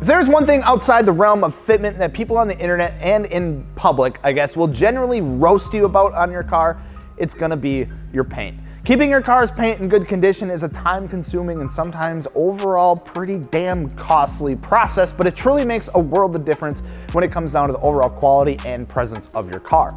If there's one thing outside the realm of fitment that people on the internet and in public, I guess, will generally roast you about on your car, it's gonna be your paint. Keeping your car's paint in good condition is a time-consuming and sometimes overall pretty damn costly process, but it truly makes a world of difference when it comes down to the overall quality and presence of your car.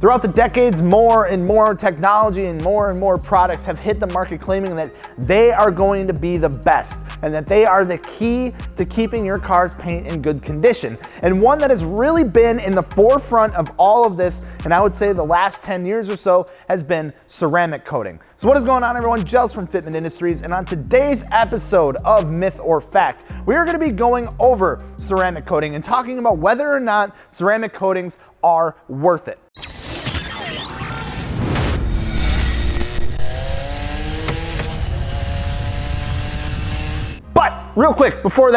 Throughout the decades, more and more technology and more products have hit the market claiming that they are going to be the best and that they are the key to keeping your car's paint in good condition. And one that has really been in the forefront of all of this, and I would say the last 10 years or so, has been ceramic coating. So what is going on, everyone? Jels from Fitment Industries, and on today's episode of Myth or Fact, we are going to be going over ceramic coating and talking about whether or not ceramic coatings are worth it. But real quick, before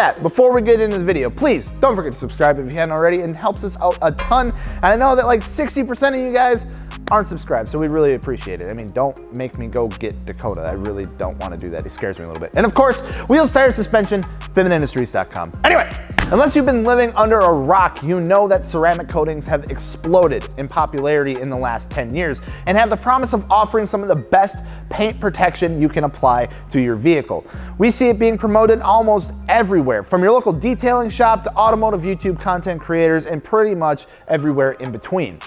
we get into the video, please don't forget to subscribe if you haven't already. It helps us out a ton. And I know that like 60% of you guys aren't subscribed, so we really appreciate it. I mean, don't make me go get Dakota. I really don't want to do that. He scares me a little bit. And of course, wheels, tires, suspension, fitmentindustries.com. Anyway, unless you've been living under a rock, you know that ceramic coatings have exploded in popularity in the last 10 years and have the promise of offering some of the best paint protection you can apply to your vehicle. We see it being promoted almost everywhere, from your local detailing shop to automotive YouTube content creators and pretty much everywhere in between.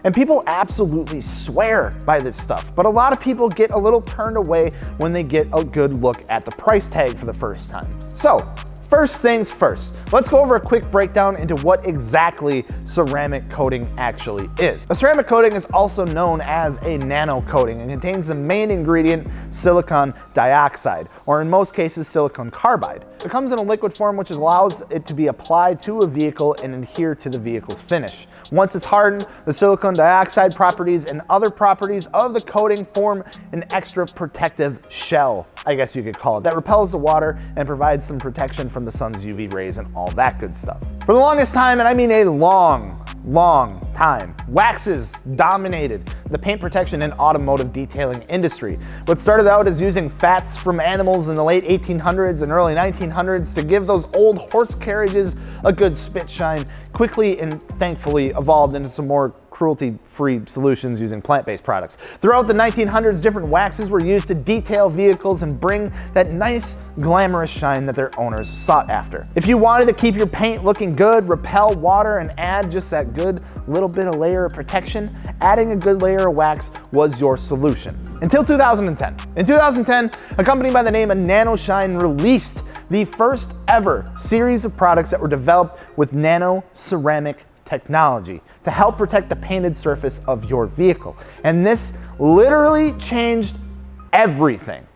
And people absolutely swear by this stuff, but a lot of people get a little turned away when they get a good look at the price tag for the first time. So, first things first, let's go over a quick breakdown into what exactly ceramic coating actually is. A ceramic coating is also known as a nano coating and contains the main ingredient, silicon dioxide, or in most cases, silicon carbide. It comes in a liquid form which allows it to be applied to a vehicle and adhere to the vehicle's finish. Once it's hardened, the silicon dioxide properties and other properties of the coating form an extra protective shell, I guess you could call it, that repels the water and provides some protection from the sun's UV rays and all that good stuff. For the longest time, and I mean a long time, waxes dominated the paint protection and automotive detailing industry. What started out as using fats from animals in the late 1800s and early 1900s to give those old horse carriages a good spit shine quickly and thankfully evolved into some more cruelty-free solutions using plant-based products. Throughout the 1900s, different waxes were used to detail vehicles and bring that nice, glamorous shine that their owners sought after. If you wanted to keep your paint looking good, repel water, and add just that good little bit of layer of protection, adding a good layer of wax was your solution. Until 2010. In 2010, a company by the name of NanoShine released the first ever series of products that were developed with nano ceramic technology to help protect the painted surface of your vehicle. And this literally changed everything.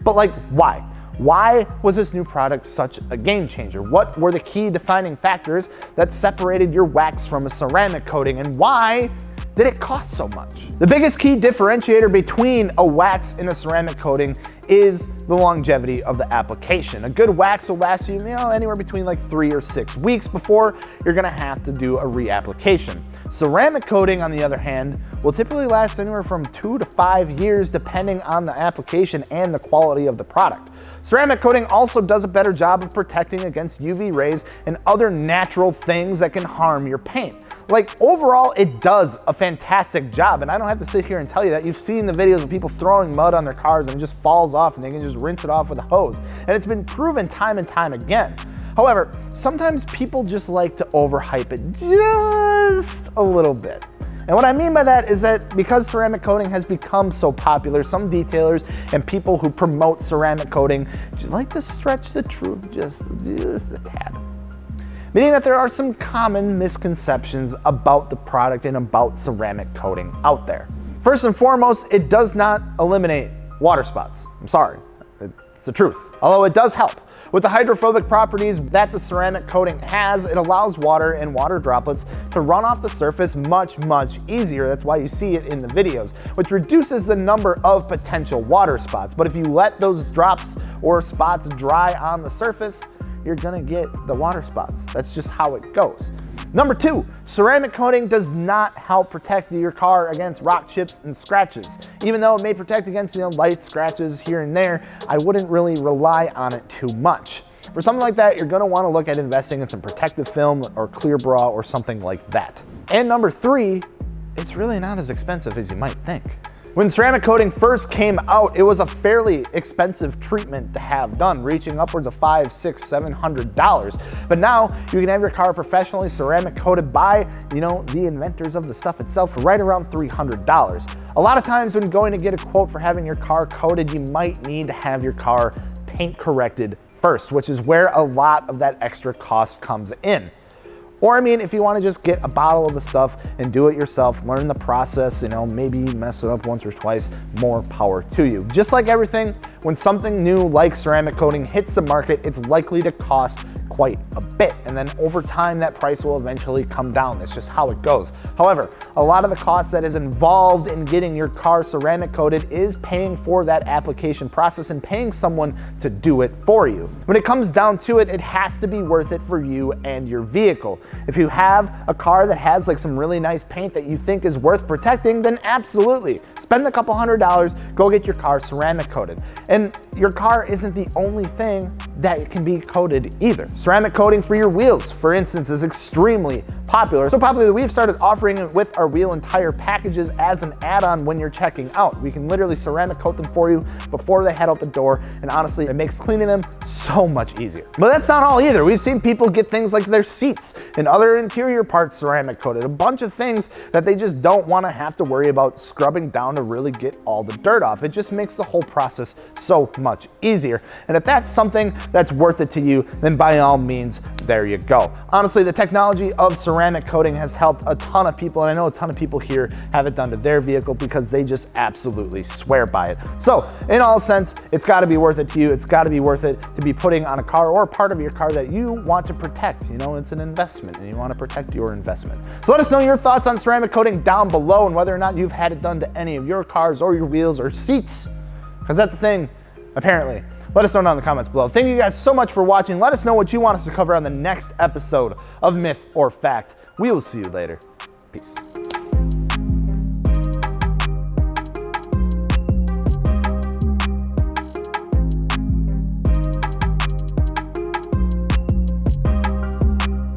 But like, why? Why was this new product such a game changer? What were the key defining factors that separated your wax from a ceramic coating, and why did it cost so much? The biggest key differentiator between a wax and a ceramic coating is the longevity of the application. A good wax will last you, anywhere between like 3 or 6 weeks before you're gonna have to do a reapplication. Ceramic coating, on the other hand, will typically last anywhere from 2 to 5 years depending on the application and the quality of the product. Ceramic coating also does a better job of protecting against UV rays and other natural things that can harm your paint. Like, overall, it does a fantastic job, and I don't have to sit here and tell you that. You've seen the videos of people throwing mud on their cars and it just falls off and they can just rinse it off with a hose. And it's been proven time and time again. However, sometimes people just like to overhype it just a little bit. And what I mean by that is that because ceramic coating has become so popular, some detailers and people who promote ceramic coating like to stretch the truth just a tad. Meaning that there are some common misconceptions about the product and about ceramic coating out there. First and foremost, it does not eliminate water spots. I'm sorry, it's the truth. Although it does help. With the hydrophobic properties that the ceramic coating has, it allows water and water droplets to run off the surface much easier. That's why you see it in the videos, which reduces the number of potential water spots. But if you let those drops or spots dry on the surface, you're gonna get the water spots. That's just how it goes. Number 2, ceramic coating does not help protect your car against rock chips and scratches. Even though it may protect against light scratches here and there, I wouldn't really rely on it too much. For something like that, you're gonna wanna look at investing in some protective film or clear bra or something like that. And number 3, it's really not as expensive as you might think. When ceramic coating first came out, it was a fairly expensive treatment to have done, reaching upwards of $500, $600, $700. But now you can have your car professionally ceramic coated by, the inventors of the stuff itself for right around $300. A lot of times when going to get a quote for having your car coated, you might need to have your car paint corrected first, which is where a lot of that extra cost comes in. Or if you want to just get a bottle of the stuff and do it yourself, learn the process, maybe mess it up once or twice, more power to you. Just like everything, when something new like ceramic coating hits the market, it's likely to cost quite a bit. And then over time, that price will eventually come down. It's just how it goes. However, a lot of the cost that is involved in getting your car ceramic coated is paying for that application process and paying someone to do it for you. When it comes down to it, it has to be worth it for you and your vehicle. If you have a car that has some really nice paint that you think is worth protecting, then absolutely. Spend a couple $100, go get your car ceramic coated. And your car isn't the only thing that can be coated either. Ceramic coating for your wheels, for instance, is extremely popular. So popular that we've started offering it with our wheel and tire packages as an add-on when you're checking out. We can literally ceramic coat them for you before they head out the door, and honestly, it makes cleaning them so much easier. But that's not all either. We've seen people get things like their seats and other interior parts ceramic coated, a bunch of things that they just don't want to have to worry about scrubbing down to really get all the dirt off. It just makes the whole process so much easier. And if that's something that's worth it to you, then by all means, there you go. Honestly, the technology of ceramic coating has helped a ton of people, and I know a ton of people here have it done to their vehicle because they just absolutely swear by it. So in all sense, it's got to be worth it to you. It's got to be worth it to be putting on a car or a part of your car that you want to protect. It's an investment and you want to protect your investment. So let us know your thoughts on ceramic coating down below and whether or not you've had it done to any of your cars or your wheels or seats, because that's a thing, apparently. Let us know down in the comments below. Thank you guys so much for watching. Let us know what you want us to cover on the next episode of Myth or Fact. We will see you later. Peace.